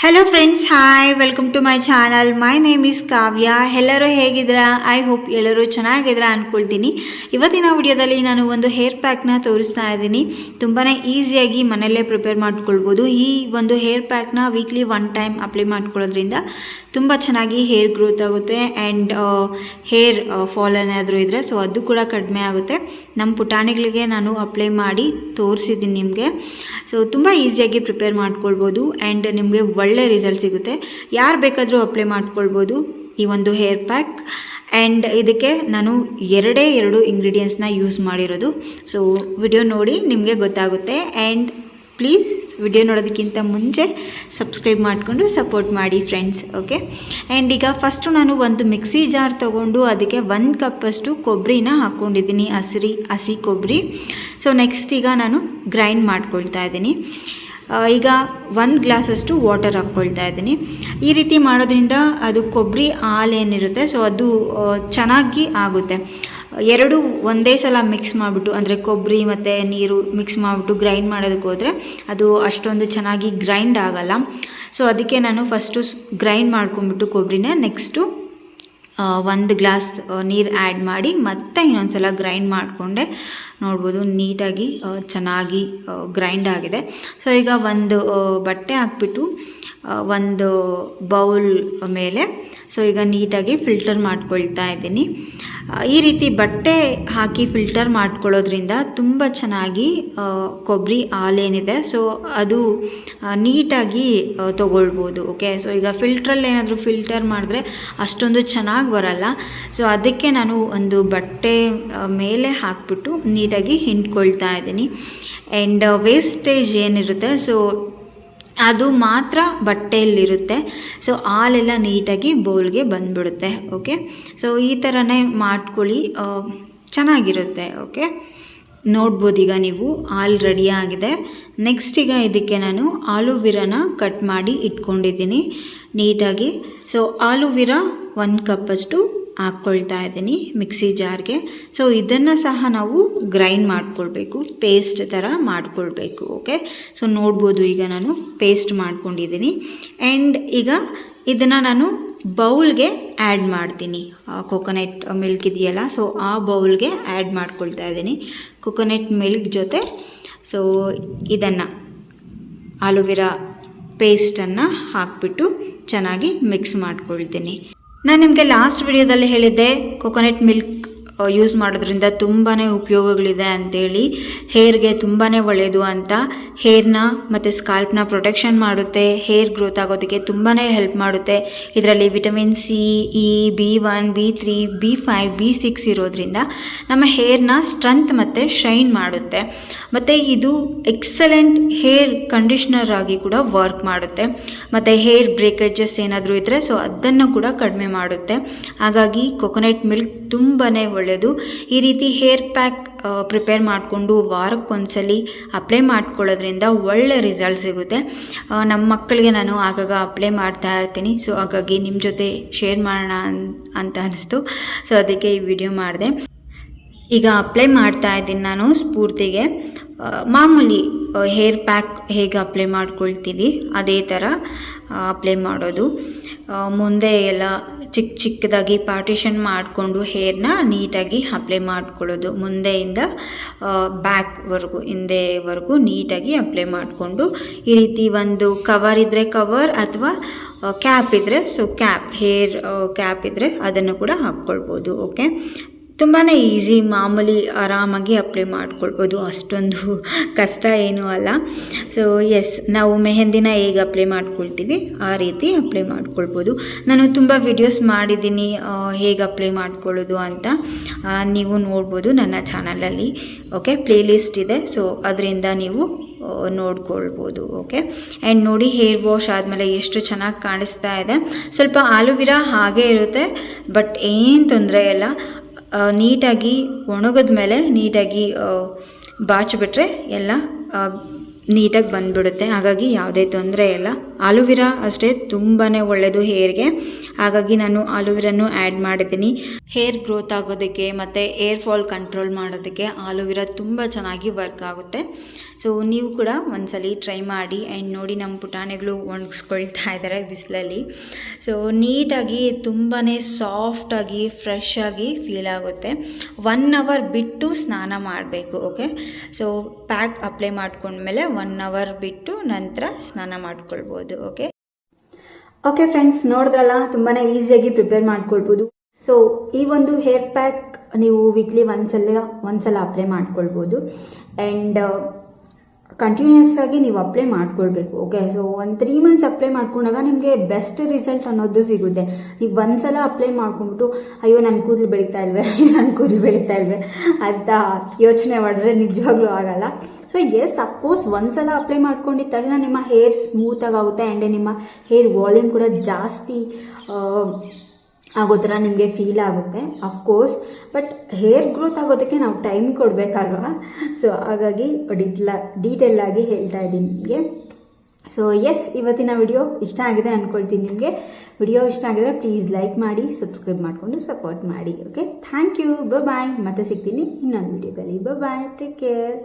Hello friends, hi, welcome to my channel. My name is Kavya. ಎಲ್ಲರೂ ಹೇಗಿದ್ದೀರಾ? I hope ಎಲ್ಲರೂ ಚೆನ್ನಾಗಿದ್ದೀರಾ ಅಂದ್ಕೊಳ್ತೀನಿ. ಇವತ್ತಿನ ವಿಡಿಯೋದಲ್ಲಿ ನಾನು ಒಂದು ಹೇರ್ ಪ್ಯಾಕ್ನ ತೋರಿಸ್ತಾ ಇದ್ದೀನಿ. ತುಂಬಾ ಈಸಿಯಾಗಿ ಮನೆಯಲ್ಲೇ ಪ್ರಿಪೇರ್ ಮಾಡ್ಕೊಳ್ಬೋದು. ಈ ಒಂದು ಹೇರ್ ಪ್ಯಾಕ್ನ ವೀಕ್ಲಿ 1 ಟೈಮ್ ಅಪ್ಲೈ ಮಾಡ್ಕೊಳ್ಳೋದ್ರಿಂದ ತುಂಬ ಚೆನ್ನಾಗಿ ಹೇರ್ ಗ್ರೋತ್ ಆಗುತ್ತೆ ಆ್ಯಂಡ್ ಹೇರ್ ಫಾಲ್ ಏನಾದರೂ ಇದ್ದರೆ ಸೊ ಅದು ಕೂಡ ಕಡಿಮೆ ಆಗುತ್ತೆ. ನಮ್ಮ ಪುಟಾಣಿಗಳಿಗೆ ನಾನು ಅಪ್ಲೈ ಮಾಡಿ ತೋರಿಸಿದ್ದೀನಿ ನಿಮಗೆ. ಸೊ ತುಂಬ ಈಸಿಯಾಗಿ ಪ್ರಿಪೇರ್ ಮಾಡ್ಕೊಳ್ಬೋದು ಆ್ಯಂಡ್ ನಿಮಗೆ ಒಳ್ಳೆ ರಿಸಲ್ಟ್ ಸಿಗುತ್ತೆ. ಯಾರು ಬೇಕಾದರೂ ಅಪ್ಲೈ ಮಾಡ್ಕೊಳ್ಬೋದು ಈ ಒಂದು ಹೇರ್ ಪ್ಯಾಕ್. ಆ್ಯಂಡ್ ಇದಕ್ಕೆ ನಾನು ಎರಡೇ ಇಂಗ್ರೀಡಿಯೆಂಟ್ಸ್ನ ಯೂಸ್ ಮಾಡಿರೋದು. ಸೊ ವಿಡಿಯೋ ನೋಡಿ ನಿಮಗೆ ಗೊತ್ತಾಗುತ್ತೆ. ಆ್ಯಂಡ್ ಪ್ಲೀಸ್ ವಿಡಿಯೋ ನೋಡೋದಕ್ಕಿಂತ ಮುಂಚೆ ಸಬ್ಸ್ಕ್ರೈಬ್ ಮಾಡಿಕೊಂಡು ಸಪೋರ್ಟ್ ಮಾಡಿ ಫ್ರೆಂಡ್ಸ್. ಓಕೆ. ಆ್ಯಂಡ್ ಈಗ ಫಸ್ಟು ನಾನು ಒಂದು ಮಿಕ್ಸಿ ಜಾರ್ ತೊಗೊಂಡು ಅದಕ್ಕೆ 1 ಕಪ್ಪಷ್ಟು ಕೊಬ್ಬರಿನ ಹಾಕ್ಕೊಂಡಿದ್ದೀನಿ, ಹಸಿ ಕೊಬ್ಬರಿ. ಸೊ ನೆಕ್ಸ್ಟ್ ಈಗ ನಾನು ಗ್ರೈಂಡ್ ಮಾಡ್ಕೊಳ್ತಾ ಇದ್ದೀನಿ. ಈಗ 1 ಗ್ಲಾಸಷ್ಟು ವಾಟರ್ ಹಾಕ್ಕೊಳ್ತಾ ಇದ್ದೀನಿ. ಈ ರೀತಿ ಮಾಡೋದ್ರಿಂದ ಅದು ಕೊಬ್ಬರಿ ಹಾಲು ಏನಿರುತ್ತೆ ಸೊ ಅದು ಚೆನ್ನಾಗಿ ಆಗುತ್ತೆ. ಎರಡು ಒಂದೇ ಸಲ ಮಿಕ್ಸ್ ಮಾಡಿಬಿಟ್ಟು, ಅಂದರೆ ಕೊಬ್ಬರಿ ಮತ್ತು ನೀರು ಮಿಕ್ಸ್ ಮಾಡಿಬಿಟ್ಟು ಗ್ರೈಂಡ್ ಮಾಡೋದಕ್ಕೆ ಹೋದರೆ ಅದು ಅಷ್ಟೊಂದು ಚೆನ್ನಾಗಿ ಗ್ರೈಂಡ್ ಆಗೋಲ್ಲ. ಸೊ ಅದಕ್ಕೆ ನಾನು ಫಸ್ಟು ಗ್ರೈಂಡ್ ಮಾಡ್ಕೊಂಬಿಟ್ಟು ಕೊಬ್ಬರಿನ ನೆಕ್ಸ್ಟು 1 ಗ್ಲಾಸ್ ನೀರು ಆ್ಯಡ್ ಮಾಡಿ ಮತ್ತೆ ಇನ್ನೊಂದು ಸಲ ಗ್ರೈಂಡ್ ಮಾಡಿಕೊಂಡೆ. ನೋಡ್ಬೋದು ನೀಟಾಗಿ ಚೆನ್ನಾಗಿ ಗ್ರೈಂಡ್ ಆಗಿದೆ. ಸೊ ಈಗ ಒಂದು ಬಟ್ಟೆ ಹಾಕ್ಬಿಟ್ಟು ಒಂದು ಬೌಲ್ ಮೇಲೆ ಸೊ ಈಗ ನೀಟಾಗಿ ಫಿಲ್ಟರ್ ಮಾಡ್ಕೊಳ್ತಾ ಇದ್ದೀನಿ. ಈ ರೀತಿ ಬಟ್ಟೆ ಹಾಕಿ ಫಿಲ್ಟರ್ ಮಾಡ್ಕೊಳ್ಳೋದ್ರಿಂದ ತುಂಬ ಚೆನ್ನಾಗಿ ಕೊಬ್ಬರಿ ಹಾಲೇನಿದೆ ಸೊ ಅದು ನೀಟಾಗಿ ತೊಗೊಳ್ಬೋದು. ಓಕೆ. ಸೊ ಈಗ ಫಿಲ್ಟ್ರಲ್ಲಿ ಏನಾದರೂ ಫಿಲ್ಟರ್ ಮಾಡಿದ್ರೆ ಅಷ್ಟೊಂದು ಚೆನ್ನಾಗಿ ಬರಲ್ಲ. ಸೊ ಅದಕ್ಕೆ ನಾನು ಒಂದು ಬಟ್ಟೆ ಮೇಲೆ ಹಾಕ್ಬಿಟ್ಟು ನೀಟಾಗಿ ಹಿಂಡ್ಕೊಳ್ತಾ ಇದ್ದೀನಿ. ಆ್ಯಂಡ್ ವೇಸ್ಟೇಜ್ ಏನಿರುತ್ತೆ ಸೊ ಅದು ಮಾತ್ರ ಬಟ್ಟೆಯಲ್ಲಿರುತ್ತೆ. ಸೊ ಹಾಲೆಲ್ಲ ನೀಟಾಗಿ ಬೌಲ್ಗೆ ಬಂದುಬಿಡುತ್ತೆ. ಓಕೆ. ಸೊ ಈ ಥರನೇ ಮಾಡ್ಕೊಳ್ಳಿ, ಚೆನ್ನಾಗಿರುತ್ತೆ. ಓಕೆ. ನೋಡ್ಬೋದು ಈಗ ನೀವು ಹಾಲು ರೆಡಿಯಾಗಿದೆ. ನೆಕ್ಸ್ಟ್ ಈಗ ಇದಕ್ಕೆ ನಾನು ಆಲೂವಿರಾನ ಕಟ್ ಮಾಡಿ ಇಟ್ಕೊಂಡಿದ್ದೀನಿ ನೀಟಾಗಿ. ಸೊ ಆಲೂವಿರಾ 1 ಕಪ್ಪಷ್ಟು ಹಾಕ್ಕೊಳ್ತಾ ಇದ್ದೀನಿ ಮಿಕ್ಸಿ ಜಾರ್ಗೆ. ಸೊ ಇದನ್ನು ಸಹ ನಾವು ಗ್ರೈಂಡ್ ಮಾಡ್ಕೊಳ್ಬೇಕು, ಪೇಸ್ಟ್ ಥರ ಮಾಡ್ಕೊಳ್ಬೇಕು. ಓಕೆ. ಸೊ ನೋಡ್ಬೋದು ಈಗ ನಾನು ಪೇಸ್ಟ್ ಮಾಡ್ಕೊಂಡಿದ್ದೀನಿ. ಆ್ಯಂಡ್ ಈಗ ಇದನ್ನು ನಾನು ಬೌಲ್ಗೆ ಆ್ಯಡ್ ಮಾಡ್ತೀನಿ. ಕೊಕೊನೆಟ್ ಮಿಲ್ಕ್ ಇದೆಯಲ್ಲ ಸೊ ಆ ಬೌಲ್ಗೆ ಆ್ಯಡ್ ಮಾಡ್ಕೊಳ್ತಾ ಇದ್ದೀನಿ ಕೊಕೊನೆಟ್ ಮಿಲ್ಕ್ ಜೊತೆ. ಸೊ ಇದನ್ನು ಆಲೂವಿರಾ ಪೇಸ್ಟನ್ನು ಹಾಕ್ಬಿಟ್ಟು ಚೆನ್ನಾಗಿ ಮಿಕ್ಸ್ ಮಾಡ್ಕೊಳ್ತೀನಿ. ನಾನು ನಿಮಗೆ ಲಾಸ್ಟ್ ವಿಡಿಯೋದಲ್ಲಿ ಹೇಳಿದ್ದೆ ಕೊಕೊನೆಟ್ ಮಿಲ್ಕ್ ಯೂಸ್ ಮಾಡೋದ್ರಿಂದ ತುಂಬಾ ಉಪಯೋಗಗಳಿದೆ ಅಂಥೇಳಿ, ಹೇರ್ಗೆ ತುಂಬಾ ಒಳ್ಳೆಯದು ಅಂತ. ಹೇರ್ನ ಮತ್ತು ಸ್ಕಾಲ್ಪ್ನ ಪ್ರೊಟೆಕ್ಷನ್ ಮಾಡುತ್ತೆ, ಹೇರ್ ಗ್ರೋತ್ ಆಗೋದಕ್ಕೆ ತುಂಬಾ ಹೆಲ್ಪ್ ಮಾಡುತ್ತೆ. ಇದರಲ್ಲಿ vitamin C, E, B1, B3, B5, B6 ಇರೋದ್ರಿಂದ ನಮ್ಮ ಹೇರ್ನ ಸ್ಟ್ರೆಂತ್ ಮತ್ತು ಶೈನ್ ಮಾಡುತ್ತೆ. ಮತ್ತು ಇದು ಎಕ್ಸಲೆಂಟ್ ಹೇರ್ ಕಂಡೀಷ್ನರ್ ಆಗಿ ಕೂಡ ವರ್ಕ್ ಮಾಡುತ್ತೆ. ಮತ್ತು ಹೇರ್ ಬ್ರೇಕೇಜಸ್ ಏನಾದರೂ ಇದ್ದರೆ ಸೊ ಅದನ್ನು ಕೂಡ ಕಡಿಮೆ ಮಾಡುತ್ತೆ. ಹಾಗಾಗಿ ಕೊಕೊನೆಟ್ ಮಿಲ್ಕ್ ತುಂಬಾ ಒಳ್ಳೆಯದು. ಈ ರೀತಿ ಹೇರ್ ಪ್ಯಾಕ್ ಪ್ರಿಪೇರ್ ಮಾಡಿಕೊಂಡು ವಾರಕ್ಕೊಂದ್ಸಲಿ ಅಪ್ಲೈ ಮಾಡ್ಕೊಳ್ಳೋದ್ರಿಂದ ಒಳ್ಳೆ ರಿಸಲ್ಟ್ ಸಿಗುತ್ತೆ. ನಮ್ಮ ಮಕ್ಕಳಿಗೆ ನಾನು ಆಗಾಗ ಅಪ್ಲೈ ಮಾಡ್ತಾ ಇರ್ತೀನಿ. ಸೊ ಹಾಗಾಗಿ ನಿಮ್ಮ ಜೊತೆ ಶೇರ್ ಮಾಡೋಣ ಅಂತ ಅನಿಸ್ತು. ಸೊ ಅದಕ್ಕೆ ಈ ವಿಡಿಯೋ ಮಾಡಿದೆ. ಈಗ ಅಪ್ಲೈ ಮಾಡ್ತಾ ಇದ್ದೀನಿ ನಾನು ಸ್ಫೂರ್ತಿಗೆ. ಮಾಮೂಲಿ ಹೇರ್ ಪ್ಯಾಕ್ ಹೇಗೆ ಅಪ್ಲೈ ಮಾಡ್ಕೊಳ್ತೀವಿ ಅದೇ ಥರ ಅಪ್ಲೈ ಮಾಡೋದು. ಮುಂದೆ ಎಲ್ಲ ಚಿಕ್ಕದಾಗಿ ಪಾರ್ಟಿಷನ್ ಮಾಡಿಕೊಂಡು ಹೇರ್ನ ನೀಟಾಗಿ ಅಪ್ಲೈ ಮಾಡ್ಕೊಳ್ಳೋದು. ಮುಂದೆಯಿಂದ ಬ್ಯಾಕ್ವರೆಗೂ, ಹಿಂದೆವರೆಗೂ ನೀಟಾಗಿ ಅಪ್ಲೈ ಮಾಡಿಕೊಂಡು ಈ ರೀತಿ ಒಂದು ಕವರ್ ಇದ್ದರೆ ಕವರ್ ಅಥವಾ ಕ್ಯಾಪ್ ಇದ್ದರೆ ಸೊ ಕ್ಯಾಪ್, ಹೇರ್ ಕ್ಯಾಪ್ ಇದ್ದರೆ ಅದನ್ನು ಕೂಡ ಹಾಕ್ಕೊಳ್ಬೋದು. ಓಕೆ. ತುಂಬಾ ಈಸಿ, ಮಾಮೂಲಿ ಆರಾಮಾಗಿ ಅಪ್ಲೈ ಮಾಡ್ಕೊಳ್ಬೋದು, ಅಷ್ಟೊಂದು ಕಷ್ಟ ಏನೂ ಅಲ್ಲ. ಸೊ ಎಸ್, ನಾವು ಮೆಹಂದಿನ ಹೇಗೆ ಅಪ್ಲೈ ಮಾಡ್ಕೊಳ್ತೀವಿ ಆ ರೀತಿ ಅಪ್ಲೈ ಮಾಡ್ಕೊಳ್ಬೋದು. ನಾನು ತುಂಬ ವಿಡಿಯೋಸ್ ಮಾಡಿದ್ದೀನಿ ಹೇಗೆ ಅಪ್ಲೈ ಮಾಡ್ಕೊಳ್ಳೋದು ಅಂತ, ನೀವು ನೋಡ್ಬೋದು ನನ್ನ ಚಾನಲಲ್ಲಿ. ಓಕೆ. ಪ್ಲೇಲಿಸ್ಟ್ ಇದೆ, ಸೊ ಅದರಿಂದ ನೀವು ನೋಡ್ಕೊಳ್ಬೋದು. ಓಕೆ. ಆ್ಯಂಡ್ ನೋಡಿ ಹೇರ್ ವಾಶ್ ಆದಮೇಲೆ ಎಷ್ಟು ಚೆನ್ನಾಗಿ ಕಾಣಿಸ್ತಾ ಇದೆ. ಸ್ವಲ್ಪ ಆಲೂವಿರಾ ಹಾಗೇ ಇರುತ್ತೆ, ಬಟ್ ಏನು ತೊಂದರೆ ಇಲ್ಲ. ನೀಟಾಗಿ ಒಣಗಿದ ಮೇಲೆ ನೀಟಾಗಿ ಬಾಚಿಬಿಟ್ರೆ ಎಲ್ಲ ನೀಟಾಗಿ ಬಂದುಬಿಡುತ್ತೆ. ಹಾಗಾಗಿ ಯಾವುದೇ ತೊಂದರೆ ಇಲ್ಲ. ಆಲೂವಿರಾ ಅಷ್ಟೇ ತುಂಬಾ ಒಳ್ಳೆಯದು ಹೇರ್ಗೆ. ಹಾಗಾಗಿ ನಾನು ಆಲೂವಿರನ್ನು ಆ್ಯಡ್ ಮಾಡಿದ್ದೀನಿ. ಹೇರ್ ಗ್ರೋತ್ ಆಗೋದಕ್ಕೆ ಮತ್ತು ಏರ್ ಫಾಲ್ ಕಂಟ್ರೋಲ್ ಮಾಡೋದಕ್ಕೆ ಆಲೂವಿರಾ ತುಂಬ ಚೆನ್ನಾಗಿ ವರ್ಕ್ ಆಗುತ್ತೆ. ಸೊ ನೀವು ಕೂಡ ಒಂದ್ಸಲಿ ಟ್ರೈ ಮಾಡಿ. ಆ್ಯಂಡ್ ನೋಡಿ ನಮ್ಮ ಪುಟಾಣಿಗಳು ಒಣಗಿಸ್ಕೊಳ್ತಾ ಇದ್ದಾರೆ ಬಿಸಿಲಲ್ಲಿ. ಸೊ ನೀಟಾಗಿ ತುಂಬಾ ಸಾಫ್ಟಾಗಿ ಫ್ರೆಶ್ ಆಗಿ ಫೀಲ್ ಆಗುತ್ತೆ. 1 ಅವರ್ ಬಿಟ್ಟು ಸ್ನಾನ ಮಾಡಬೇಕು. ಓಕೆ, ಸೊ ಪ್ಯಾಕ್ ಅಪ್ಲೈ ಮಾಡ್ಕೊಂಡ್ಮೇಲೆ 1 ಅವರ್ ಬಿಟ್ಟು ನಂತರ ಸ್ನಾನ ಮಾಡ್ಕೊಳ್ಬೋದು. ಓಕೆ ಫ್ರೆಂಡ್ಸ್, ನೋಡಿದ್ರಲ್ಲ, ತುಂಬಾ ಈಸಿಯಾಗಿ ಪ್ರಿಪೇರ್ ಮಾಡ್ಕೊಳ್ಬೋದು. ಸೊ ಈ ಒಂದು ಹೇರ್ ಪ್ಯಾಕ್ ನೀವು ವೀಕ್ಲಿ ಒಂದ್ಸಲ ಅಪ್ಲೈ ಮಾಡ್ಕೊಳ್ಬೋದು. ಆ್ಯಂಡ್ ಕಂಟಿನ್ಯೂಸ್ ಆಗಿ ನೀವು ಅಪ್ಲೈ ಮಾಡ್ಕೊಳ್ಬೇಕು. ಓಕೆ, ಸೊ ಒಂದು 3 ಮಂತ್ಸ್ ಅಪ್ಲೈ ಮಾಡ್ಕೊಂಡಾಗ ನಿಮಗೆ ಬೆಸ್ಟ್ ರಿಸಲ್ಟ್ ಅನ್ನೋದು ಸಿಗುತ್ತೆ. ನೀವು ಒಂದ್ಸಲ ಅಪ್ಲೈ ಮಾಡ್ಕೊಂಡ್ಬಿಟ್ಟು ಅಯ್ಯೋ ನನ್ನ ಕೂದಲು ಬೆಳೀತಾ ಇಲ್ವೇ ಅಂತ ಯೋಚನೆ ಮಾಡಿದ್ರೆ ನಿಜವಾಗ್ಲೂ ಆಗಲ್ಲ. ಸೊ ಎಸ್, ಅಫ್ಕೋರ್ಸ್ ಒಂದ್ಸಲ ಅಪ್ಲೈ ಮಾಡ್ಕೊಂಡಿದ್ದ ತಕ್ಷಣ ನಿಮ್ಮ ಹೇರ್ ಸ್ಮೂತಾಗಿ ಆಗುತ್ತೆ. ಆ್ಯಂಡ್ ನಿಮ್ಮ ಹೇರ್ ವಾಲ್ಯೂಮ್ ಕೂಡ ಜಾಸ್ತಿ ಆಗೋ ಥರ ನಿಮಗೆ ಫೀಲ್ ಆಗುತ್ತೆ ಅಫ್ಕೋರ್ಸ್. ಬಟ್ ಹೇರ್ ಗ್ರೋತ್ ಆಗೋದಕ್ಕೆ ನಾವು ಟೈಮ್ ಕೊಡಬೇಕಲ್ವಾ. ಸೊ ಹಾಗಾಗಿ ಡೀಟೇಲ್ ಆಗಿ ಹೇಳ್ತಾ ಇದ್ದೀನಿ ನಿಮಗೆ. ಸೊ ಎಸ್, ಇವತ್ತಿನ ವಿಡಿಯೋ ಇಷ್ಟ ಆಗಿದೆ ಅಂದ್ಕೊಳ್ತೀನಿ. ನಿಮಗೆ ವಿಡಿಯೋ ಇಷ್ಟ ಆಗಿದ್ರೆ ಪ್ಲೀಸ್ ಲೈಕ್ ಮಾಡಿ, ಸಬ್ಸ್ಕ್ರೈಬ್ ಮಾಡಿಕೊಂಡು ಸಪೋರ್ಟ್ ಮಾಡಿ. ಓಕೆ, ಥ್ಯಾಂಕ್ ಯು, ಬಾಯ್. ಮತ್ತೆ ಸಿಗ್ತೀನಿ ಇನ್ನೊಂದು ವಿಡಿಯೋದಲ್ಲಿ. ಬಾಯ್, ಟೇಕ್ ಕೇರ್.